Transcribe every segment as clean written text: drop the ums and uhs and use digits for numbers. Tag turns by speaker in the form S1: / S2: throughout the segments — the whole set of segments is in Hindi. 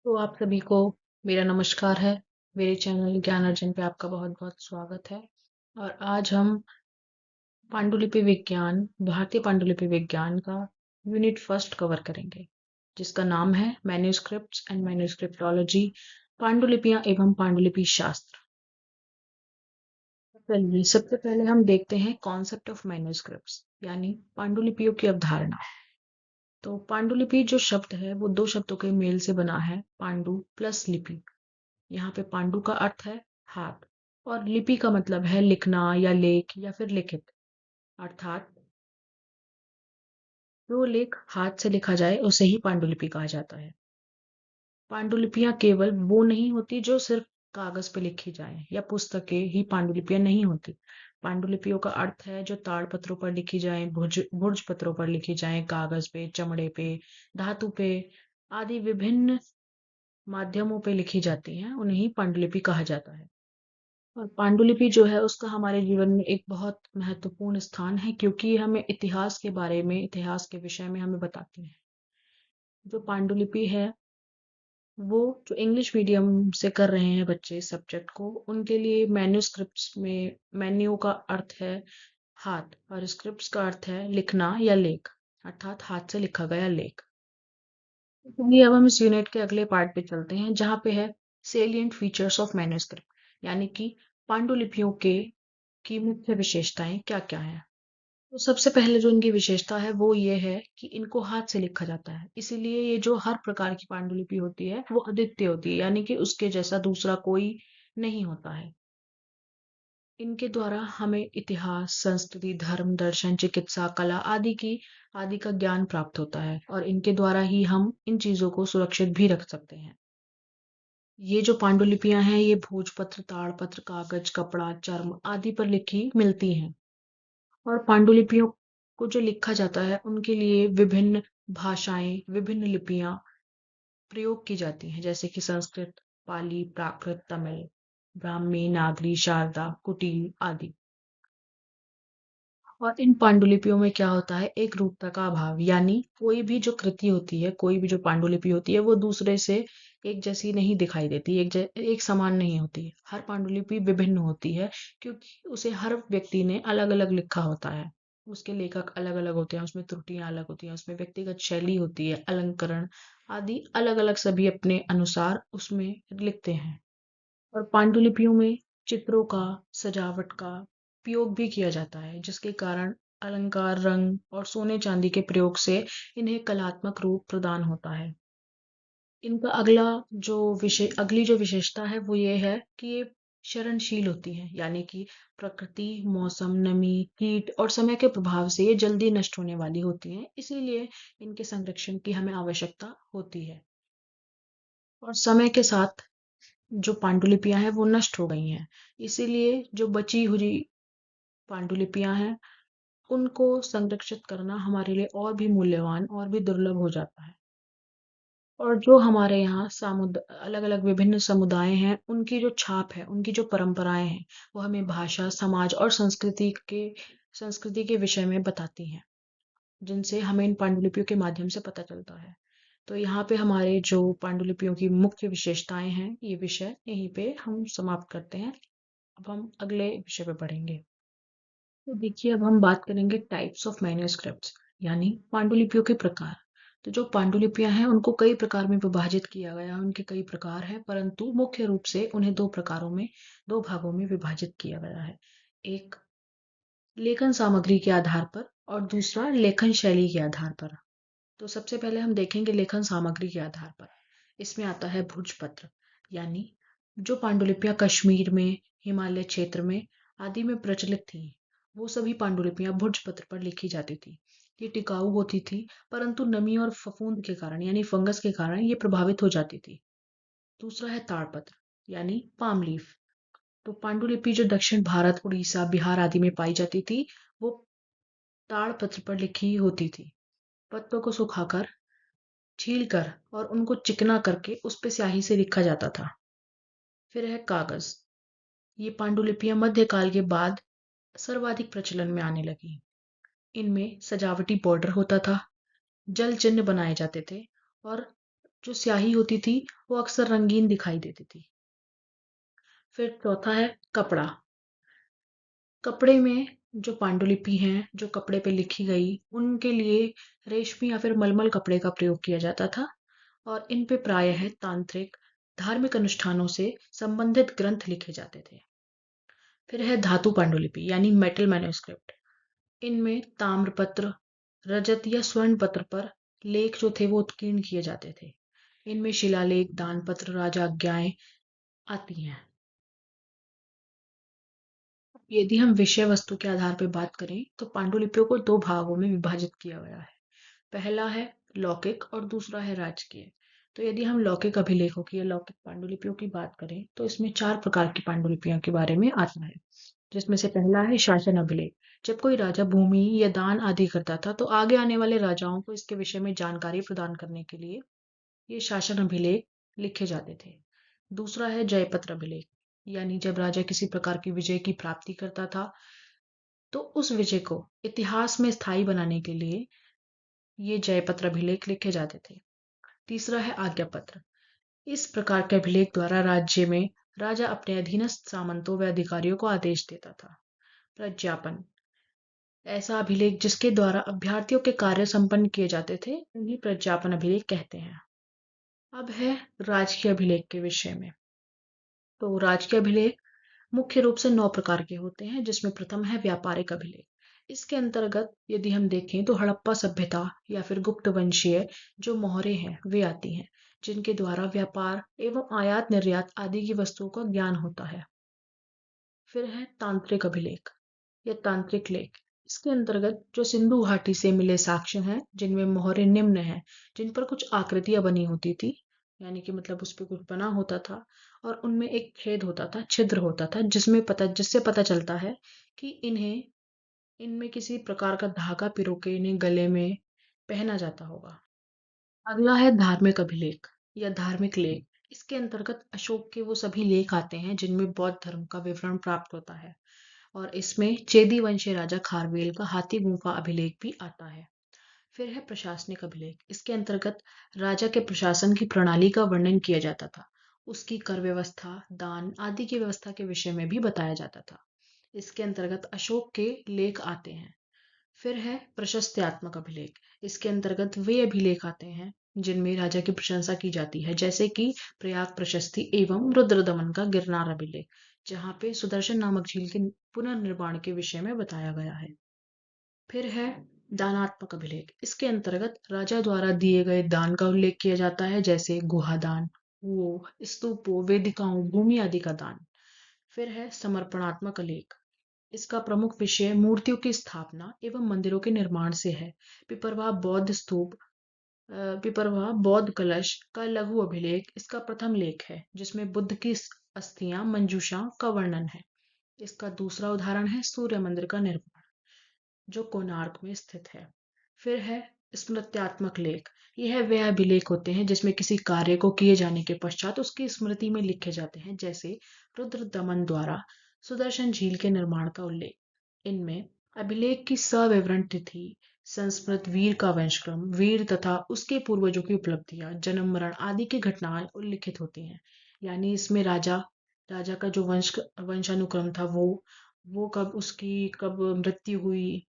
S1: तो आप सभी को मेरा नमस्कार है। मेरे चैनल ज्ञान अर्जन पे आपका बहुत-बहुत स्वागत है। और आज हम पांडुलिपि विज्ञान, भारतीय पांडुलिपि विज्ञान का यूनिट फर्स्ट कवर करेंगे, जिसका नाम है मैन्युस्क्रिप्ट्स एंड मैन्युस्क्रिप्टोलॉजी, पांडुलिपियां एवं पांडुलिपि शास्त्र। चलिए, सबसे पहले हम देखते हैं कॉन्सेप्ट ऑफ मैन्युस्क्रिप्ट्स, यानी पांडुलिपियों की अवधारणा। तो पांडुलिपि जो शब्द है वो दो शब्दों के मेल से बना है, पांडु प्लस लिपि। यहाँ पे पांडु का अर्थ है हाथ और लिपि का मतलब है लिखना या लेख या फिर लिखित, अर्थात जो लेख हाथ से लिखा जाए उसे ही पांडुलिपि कहा जाता है। पांडुलिपियां केवल वो नहीं होती जो सिर्फ कागज पे लिखी जाए, या पुस्तकें ही पांडुलिपियां नहीं होती। पांडुलिपियों का अर्थ है जो ताड़पत्रों पर लिखी जाए, भुर्ज पत्रों पर लिखी जाए, कागज पे, चमड़े पे, धातु पे आदि विभिन्न माध्यमों पे लिखी जाती हैं, उन्हें ही पांडुलिपि कहा जाता है। और पांडुलिपि जो है उसका हमारे जीवन में एक बहुत महत्वपूर्ण स्थान है, क्योंकि ये हमें इतिहास के बारे में, इतिहास के विषय में हमें बताती है। जो पांडुलिपि है वो जो इंग्लिश मीडियम से कर रहे हैं बच्चे इस सब्जेक्ट को, उनके लिए मैन्युस्क्रिप्ट्स में मैन्यू का अर्थ है हाथ और स्क्रिप्ट्स का अर्थ है लिखना या लेख, अर्थात हाथ से लिखा गया लेख। चलिए अब हम इस यूनिट के अगले पार्ट पे चलते हैं, जहाँ पे है सेलिएंट फीचर्स ऑफ मैन्युस्क्रिप्ट, यानी कि पांडुलिपियों के की मुख्य विशेषताएं क्या-क्या हैं। तो सबसे पहले जो इनकी विशेषता है वो ये है कि इनको हाथ से लिखा जाता है, इसीलिए ये जो हर प्रकार की पांडुलिपि होती है वो अद्वितीय होती है, यानी कि उसके जैसा दूसरा कोई नहीं होता है। इनके द्वारा हमें इतिहास, संस्कृति, धर्म, दर्शन, चिकित्सा, कला आदि का ज्ञान प्राप्त होता है, और इनके द्वारा ही हम इन चीजों को सुरक्षित भी रख सकते हैं। ये जो पांडुलिपियां हैं ये भोजपत्र, ताड़पत्र, कागज, कपड़ा, चर्म आदि पर लिखी मिलती हैं। और पांडुलिपियों को जो लिखा जाता है उनके लिए विभिन्न भाषाएं, विभिन्न लिपियां प्रयोग की जाती हैं, जैसे कि संस्कृत, पाली, प्राकृत, तमिल, ब्राह्मी, नागरी, शारदा, कुटिल आदि। और इन पांडुलिपियों में क्या होता है, एक रूपता का अभाव, यानी कोई भी जो कृति होती है, कोई भी जो पांडुलिपि होती है वो दूसरे से एक जैसी नहीं दिखाई देती, एक समान नहीं होती। हर पांडुलिपि विभिन्न होती है, क्योंकि उसे हर व्यक्ति ने अलग अलग लिखा होता है। उसके लेखक अलग अलग होते हैं, उसमें त्रुटियां अलग होती हैं, उसमें व्यक्तिगत शैली होती है, अलंकरण आदि अलग अलग सभी अपने अनुसार उसमें लिखते हैं। और पांडुलिपियों में चित्रों का, सजावट का उपयोग भी किया जाता है, जिसके कारण अलंकार, रंग और सोने चांदी के प्रयोग से इन्हें कलात्मक रूप प्रदान होता है। इनका अगली जो विशेषता है वो ये है कि ये क्षरणशील होती हैं, यानी कि प्रकृति, मौसम, नमी, कीट और समय के प्रभाव से ये जल्दी नष्ट होने वाली होती हैं, इसीलिए इनके संरक्षण की हमें आवश्यकता होती है। और समय के साथ जो पांडुलिपियां हैं वो नष्ट हो गई हैं, इसीलिए जो बची हुई पांडुलिपियां हैं उनको संरक्षित करना हमारे लिए और भी मूल्यवान और भी दुर्लभ हो जाता है। और जो हमारे यहाँ अलग अलग विभिन्न समुदाय हैं, उनकी जो छाप है, उनकी जो परंपराएं हैं, वो हमें भाषा, समाज और संस्कृति के विषय में बताती हैं, जिनसे हमें इन पांडुलिपियों के माध्यम से पता चलता है। तो यहाँ पे हमारे जो पांडुलिपियों की मुख्य विशेषताएं हैं, ये विषय यहीं पे हम समाप्त करते हैं। अब हम अगले विषय पे बढ़ेंगे। तो देखिए अब हम बात करेंगे टाइप्स ऑफ मैन्युस्क्रिप्ट्स, यानी पांडुलिपियों के प्रकार। तो जो पांडुलिपियां हैं उनको कई प्रकार में विभाजित किया गया है, उनके कई प्रकार हैं, परंतु मुख्य रूप से उन्हें दो भागों में विभाजित किया गया है। एक लेखन सामग्री के आधार पर और दूसरा लेखन शैली के आधार पर। तो सबसे पहले हम देखेंगे लेखन सामग्री के आधार पर। इसमें आता है भोजपत्र, यानी जो पांडुलिपियां कश्मीर में, हिमालय क्षेत्र में आदि में प्रचलित थी, वो सभी पांडुलिपियां भोजपत्र पर लिखी जाती थी। ये टिकाऊ होती थी, परंतु नमी और फफूंद के कारण, यानी फंगस के कारण ये प्रभावित हो जाती थी। दूसरा है ताड़पत्र, यानी पाम लीफ। तो पांडुलिपि जो दक्षिण भारत, उड़ीसा, बिहार आदि में पाई जाती थी, वो ताड़पत्र पर लिखी होती थी। पत्तों को सुखाकर, छील कर और उनको चिकना करके उस पे स्याही से लिखा जाता था। फिर है कागज। ये पांडुलिपियां मध्यकाल के बाद सर्वाधिक प्रचलन में आने लगी। इनमें सजावटी बॉर्डर होता था, जल चिन्ह बनाए जाते थे और जो स्याही होती थी वो अक्सर रंगीन दिखाई देती थी। फिर चौथा है कपड़ा। कपड़े में जो पांडुलिपि हैं, जो कपड़े पे लिखी गई, उनके लिए रेशमी या फिर मलमल कपड़े का प्रयोग किया जाता था और इन पे प्रायः तांत्रिक, धार्मिक अनुष्ठानों से संबंधित ग्रंथ लिखे जाते थे। फिर है धातु पांडुलिपि यानी मेटल मैन्युस्क्रिप्ट। इनमें ताम्रपत्र, रजत या स्वर्ण पत्र पर लेख जो थे वो उत्कीर्ण किए जाते थे। इनमें शिलालेख, दानपत्र, राजाज्ञाएं आती हैं। यदि हम विषय वस्तु के आधार पर बात करें तो पांडुलिपियों को दो भागों में विभाजित किया गया है। पहला है लौकिक और दूसरा है राजकीय। तो यदि हम लौकिक अभिलेखों की या लौकिक पांडुलिपियों की बात करें तो इसमें चार प्रकार की पांडुलिपियों के बारे में आता है, जिसमें से पहला है शासन अभिलेख। जब कोई राजा भूमि या दान आदि करता था तो आगे आने वाले राजाओं को इसके विषय में जानकारी प्रदान करने के लिए ये शासन अभिलेख लिखे जाते थे। दूसरा है जयपत्र अभिलेख, यानी जब राजा किसी प्रकार की विजय की प्राप्ति करता था तो उस विजय को इतिहास में स्थायी बनाने के लिए ये जयपत्र अभिलेख लिखे जाते थे। तीसरा है आज्ञा पत्र। इस प्रकार के अभिलेख द्वारा राज्य में राजा अपने अधीनस्थ सामंतों व अधिकारियों को आदेश देता था। प्रज्ञापन, ऐसा अभिलेख जिसके द्वारा अभ्यर्थियों के कार्य संपन्न किए जाते थे, उन्हें प्रज्ञापन अभिलेख कहते हैं। अब है राजकीय अभिलेख के विषय में। तो राजकीय अभिलेख मुख्य रूप से 9 प्रकार के होते हैं, जिसमें प्रथम है व्यापारिक अभिलेख। इसके अंतर्गत यदि हम देखें तो हड़प्पा सभ्यता या फिर गुप्त वंशीय जो मोहरे हैं वे आती हैं, जिनके द्वारा व्यापार एवं आयात निर्यात आदि की वस्तुओं का ज्ञान होता है। फिर है तांत्रिक अभिलेख या तांत्रिक लेख। इसके अंतर्गत जो सिंधु घाटी से मिले साक्ष्य हैं, जिनमें मोहरे निम्न हैं, जिन पर कुछ आकृतियां बनी होती थी, यानी कि मतलब उस पर कुछ बना होता था और उनमें एक छेद होता था, छिद्र होता था, जिससे पता चलता है कि इनमें किसी प्रकार का धागा पिरो के इन्हें गले में पहना जाता होगा। अगला है धार्मिक अभिलेख या धार्मिक लेख। इसके अंतर्गत अशोक के वो सभी लेख आते हैं जिनमें बौद्ध धर्म का विवरण प्राप्त होता है और इसमें चेदी वंशीय राजा खारवेल का हाथी गुफा अभिलेख भी आता है। फिर है प्रशासनिक अभिलेख। इसके अंतर्गत राजा के प्रशासन की प्रणाली का वर्णन किया जाता था, उसकी कर व्यवस्था, दान आदि की व्यवस्था के विषय में भी बताया जाता था। इसके अंतर्गत अशोक के लेख आते हैं। फिर है प्रशस्त्यात्मक अभिलेख। इसके अंतर्गत वे अभिलेख आते हैं जिनमें राजा की प्रशंसा की जाती है, जैसे कि प्रयाग प्रशस्ति एवं रुद्रदमन का गिरनार अभिलेख, जहाँ पे सुदर्शन नामक झील के पुनर्निर्माण के विषय में बताया गया है। फिर है दानात्मक अभिलेख। इसके अंतर्गत राजा द्वारा दिए गए दान का उल्लेख किया जाता है, जैसे गुहा दान, कुओं, स्तूपों, वेदिकाओं, भूमि आदि का दान। फिर है समर्पणात्मक अलेख। इसका प्रमुख विषय मूर्तियों की स्थापना एवं मंदिरों के निर्माण से है। पिपरवाह बौद्ध स्तूप, पिपरवाह बौद्ध कलश का लघु अभिलेख इसका प्रथम लेख है, जिसमें बुद्ध की अस्थियां मंजूषा का वर्णन है। इसका दूसरा उदाहरण है सूर्य मंदिर का निर्माण, जो कोणार्क में स्थित है। फिर है स्मृत्यात्मक लेख। यह वह अभिलेख होते हैं जिसमें किसी कार्य को किए जाने के पश्चात उसकी स्मृति में लिखे जाते हैं, जैसे रुद्र दमन द्वारा सुदर्शन झील के निर्माण का उल्लेख। इनमें अभिलेख की सविवरण तिथि, संस्मृत वीर का वंशक्रम, वीर तथा उसके पूर्वजों की उपलब्धियां, जन्म मरण आदि की घटनाएं उल्लिखित होती हैं। यानी इसमें राजा राजा का जो वंशानुक्रम था वो कब मृत्यु हुई,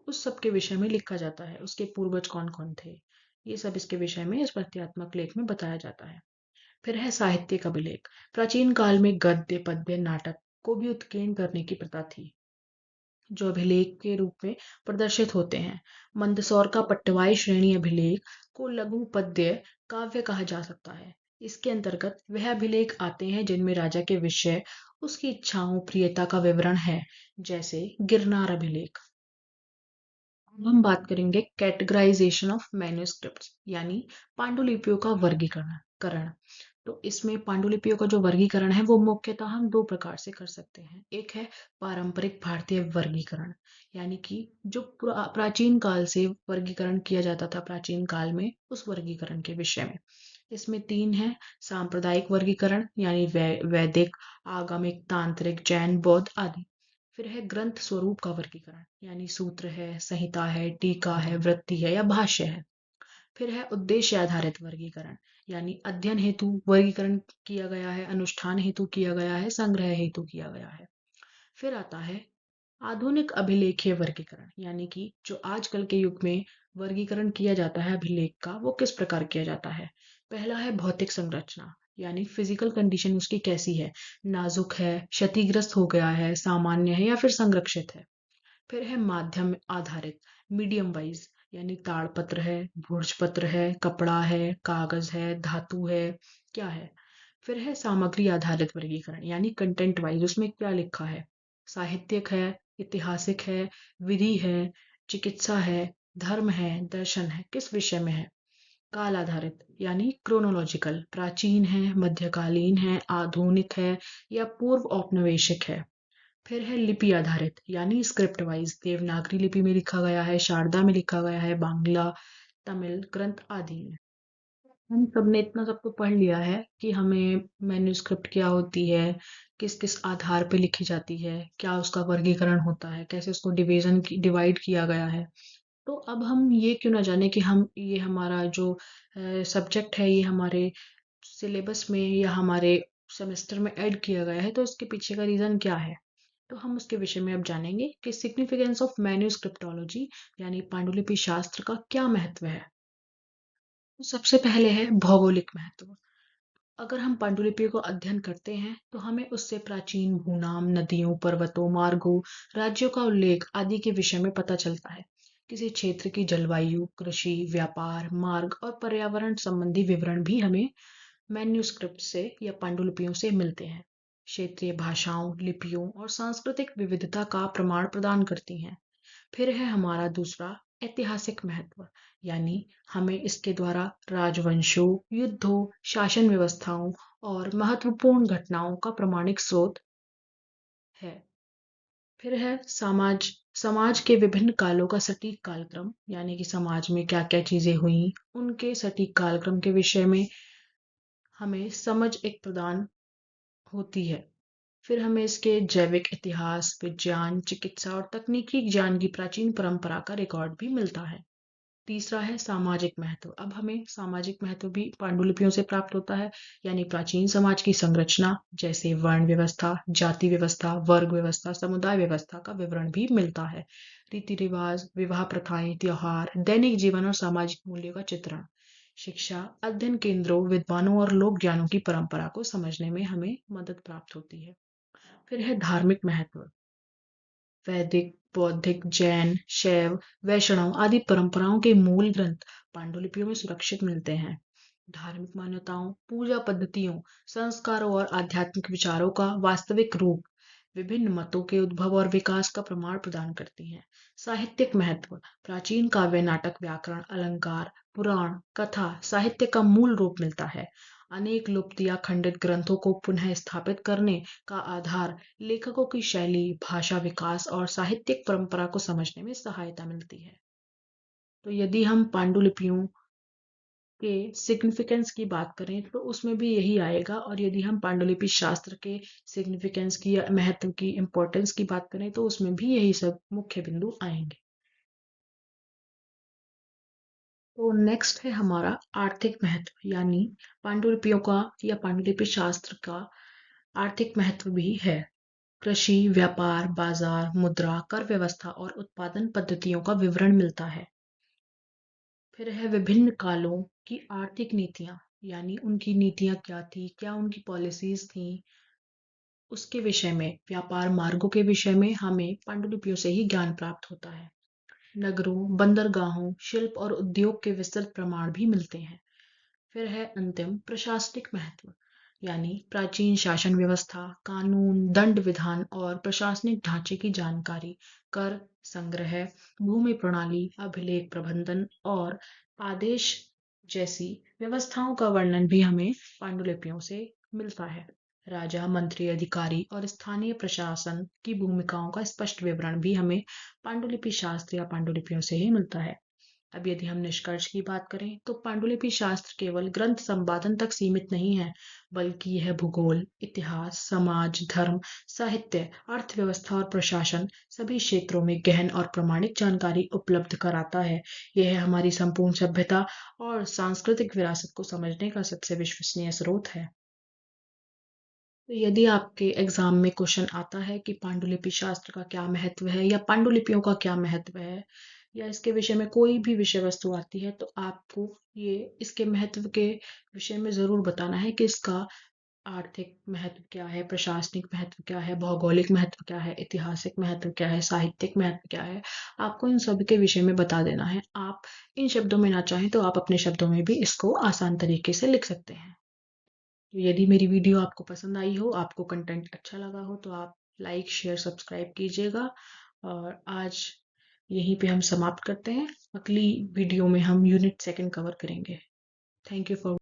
S1: उस सब के विषय में लिखा जाता है। उसके पूर्वज कौन कौन थे, ये सब इसके विषय में इस प्रत्यात्मक लेख में बताया जाता है। फिर है साहित्यिक अभिलेख। प्राचीन काल में गद्य पद्य नाटक को भी उत्कीर्ण करने की प्रथा थी, जो अभिलेख के रूप में प्रदर्शित होते हैं। मंदसौर का पट्टवाई श्रेणी अभिलेख को लघु पद्य काव्य कहा जा सकता है। इसके अंतर्गत वह अभिलेख आते हैं जिनमें राजा के विषय, उसकी इच्छाओं प्रियता का विवरण है, जैसे गिरनार अभिलेख। अब हम बात करेंगे कैटेगराइजेशन ऑफ मैन्युस्क्रिप्ट्स यानी पांडुलिपियों का वर्गीकरण करण। तो इसमें पांडुलिपियों का जो वर्गीकरण है वो मुख्यतः हम दो प्रकार से कर सकते हैं। एक है पारंपरिक भारतीय वर्गीकरण, यानी कि जो प्राचीन काल से वर्गीकरण किया जाता था प्राचीन काल में, उस वर्गीकरण के विषय में। इसमें तीन है सांप्रदायिक वर्गीकरण, यानी वैदिक, आगमिक, तांत्रिक, जैन, बौद्ध आदि। फिर है ग्रंथ स्वरूप का वर्गीकरण, यानी सूत्र है, संहिता है, टीका है, वृत्ति है या भाष्य है। फिर है उद्देश्य आधारित वर्गीकरण, यानी अध्ययन हेतु वर्गीकरण किया गया है, अनुष्ठान हेतु किया गया है, संग्रह हेतु किया गया है। फिर आता है आधुनिक अभिलेखीय वर्गीकरण, यानी कि जो आजकल के युग में वर्गीकरण किया जाता है अभिलेख का, वो किस प्रकार किया जाता है। पहला है भौतिक संरचना, यानी फिजिकल कंडीशन उसकी कैसी है, नाजुक है, क्षतिग्रस्त हो गया है, सामान्य है या फिर संरक्षित है। फिर है माध्यम आधारित, मीडियम वाइज, यानी ताड़पत्र है, भोजपत्र है, कपड़ा है, कागज है, धातु है, क्या है। फिर है सामग्री आधारित वर्गीकरण, यानी कंटेंट वाइज उसमें क्या लिखा है, साहित्यिक है, ऐतिहासिक है, विधि है, चिकित्सा है, धर्म है, दर्शन है, किस विषय में है। काल आधारित, यानी क्रोनोलॉजिकल, प्राचीन है, मध्यकालीन है, आधुनिक है या पूर्व औपनिवेशिक है। फिर है लिपि आधारित, यानी स्क्रिप्ट वाइज, देवनागरी लिपि में लिखा गया है, शारदा में लिखा गया है, बांग्ला, तमिल ग्रंथ आदि में। हम सबने इतना सब तो पढ़ लिया है कि हमें मैन्युस्क्रिप्ट क्या होती है, किस किस आधार पे लिखी जाती है, क्या उसका वर्गीकरण होता है, कैसे उसको डिवाइड किया गया है। तो अब हम ये क्यों ना जाने कि हम ये हमारा जो सब्जेक्ट है ये हमारे सिलेबस में या हमारे सेमेस्टर में ऐड किया गया है, तो इसके पीछे का रीज़न क्या है। तो हम उसके विषय में अब जानेंगे कि सिग्निफिकेंस ऑफ मैन्युस्क्रिप्टोलॉजी, यानी पांडुलिपि शास्त्र का क्या महत्व है। तो सबसे पहले है भौगोलिक महत्व। अगर हम पांडुलिपियों को अध्ययन करते हैं तो हमें उससे प्राचीन भूनाम, नदियों, पर्वतों, मार्गों, राज्यों का उल्लेख आदि के विषय में पता चलता है। किसी क्षेत्र की जलवायु, कृषि, व्यापार, मार्ग और पर्यावरण संबंधी विवरण भी हमें मैन्युस्क्रिप्ट से या पांडुलिपियों से मिलते हैं। क्षेत्रीय भाषाओं, लिपियों और सांस्कृतिक विविधता का प्रमाण प्रदान करती हैं। फिर है हमारा दूसरा ऐतिहासिक महत्व, यानी हमें इसके द्वारा राजवंशों, युद्धों, शासन व्यवस्थाओं और महत्वपूर्ण घटनाओं का प्रमाणिक स्रोत है। फिर है समाज समाज के विभिन्न कालों का सटीक कालक्रम, यानी कि समाज में क्या क्या चीजें हुई, उनके सटीक कालक्रम के विषय में हमें समझ एक प्रदान होती है। फिर हमें इसके जैविक इतिहास, विज्ञान, चिकित्सा और तकनीकी ज्ञान की प्राचीन परंपरा का रिकॉर्ड भी मिलता है। तीसरा है सामाजिक महत्व। अब हमें सामाजिक महत्व भी पांडुलिपियों से प्राप्त होता है, यानी प्राचीन समाज की संरचना जैसे वर्ण व्यवस्था, जाति व्यवस्था, वर्ग व्यवस्था, समुदाय व्यवस्था का विवरण भी मिलता है। रीति रिवाज, विवाह प्रथाएं, त्योहार, दैनिक जीवन और सामाजिक मूल्यों का चित्रण, शिक्षा, अध्ययन केंद्रों, विद्वानों और लोक ज्ञानों की परंपरा को समझने में हमें मदद प्राप्त होती है। फिर है धार्मिक महत्व। वैदिक, बौद्धिक, जैन, शैव, वैष्णव आदि परंपराओं के मूल ग्रंथ पांडुलिपियों में सुरक्षित मिलते हैं। धार्मिक मान्यताओं, पूजा पद्धतियों, संस्कारों और आध्यात्मिक विचारों का वास्तविक रूप विभिन्न मतों के उद्भव और विकास का प्रमाण प्रदान करती हैं। साहित्यिक महत्व। प्राचीन काव्य, नाटक, व्याकरण, अलंकार, पुराण, कथा साहित्य का मूल रूप मिलता है। अनेक लुप्त या खंडित ग्रंथों को पुनः स्थापित करने का आधार लेखकों की शैली, भाषा विकास और साहित्यिक परंपरा को समझने में सहायता मिलती है। तो यदि हम पांडुलिपियों के सिग्निफिकेंस की बात करें तो उसमें भी यही आएगा, और यदि हम पांडुलिपि शास्त्र के सिग्निफिकेंस की या महत्व की इम्पोर्टेंस की बात करें तो उसमें भी यही सब मुख्य बिंदु आएंगे। तो नेक्स्ट है हमारा आर्थिक महत्व, यानी पांडुलिपियों का या पांडुलिपि शास्त्र का आर्थिक महत्व भी है। कृषि, व्यापार, बाजार, मुद्रा, कर व्यवस्था और उत्पादन पद्धतियों का विवरण मिलता है। फिर है विभिन्न कालों की आर्थिक नीतियां, यानी उनकी नीतियां क्या थी, क्या उनकी पॉलिसीज थी, उसके विषय में, व्यापार मार्गों के विषय में हमें पांडुलिपियों से ही ज्ञान प्राप्त होता है। नगरों, बंदरगाहों, शिल्प और उद्योग के विस्तृत प्रमाण भी मिलते हैं। फिर है अंतिम प्रशासनिक महत्व, यानी प्राचीन शासन व्यवस्था, कानून, दंड विधान और प्रशासनिक ढांचे की जानकारी, कर संग्रह, भूमि प्रणाली, अभिलेख प्रबंधन और आदेश जैसी व्यवस्थाओं का वर्णन भी हमें पांडुलिपियों से मिलता है। राजा, मंत्री, अधिकारी और स्थानीय प्रशासन की भूमिकाओं का स्पष्ट विवरण भी हमें पांडुलिपि शास्त्र या पांडुलिपियों से ही मिलता है। अब यदि हम निष्कर्ष की बात करें तो पांडुलिपि शास्त्र केवल ग्रंथ संपादन तक सीमित नहीं है, बल्कि यह भूगोल, इतिहास, समाज, धर्म, साहित्य, अर्थव्यवस्था और प्रशासन सभी क्षेत्रों में गहन और प्रामाणिक जानकारी उपलब्ध कराता है। यह हमारी संपूर्ण सभ्यता और सांस्कृतिक विरासत को समझने का सबसे विश्वसनीय स्रोत है। तो यदि आपके एग्जाम में क्वेश्चन आता है कि पांडुलिपि शास्त्र का क्या महत्व है या पांडुलिपियों का क्या महत्व है या इसके विषय में कोई भी विषय वस्तु आती है, तो आपको ये इसके महत्व के विषय में ज़रूर बताना है कि इसका आर्थिक महत्व क्या है, प्रशासनिक महत्व क्या है, भौगोलिक महत्व क्या है, ऐतिहासिक महत्व क्या है, साहित्यिक महत्व क्या है। आपको इन सभी के विषय में बता देना है। आप इन शब्दों में ना चाहें तो आप अपने शब्दों में भी इसको आसान तरीके से लिख सकते हैं। तो यदि मेरी वीडियो आपको पसंद आई हो, आपको कंटेंट अच्छा लगा हो, तो आप लाइक, शेयर, सब्सक्राइब कीजिएगा। और आज यहीं पे हम समाप्त करते हैं। अगली वीडियो में हम यूनिट सेकंड कवर करेंगे। Thank you for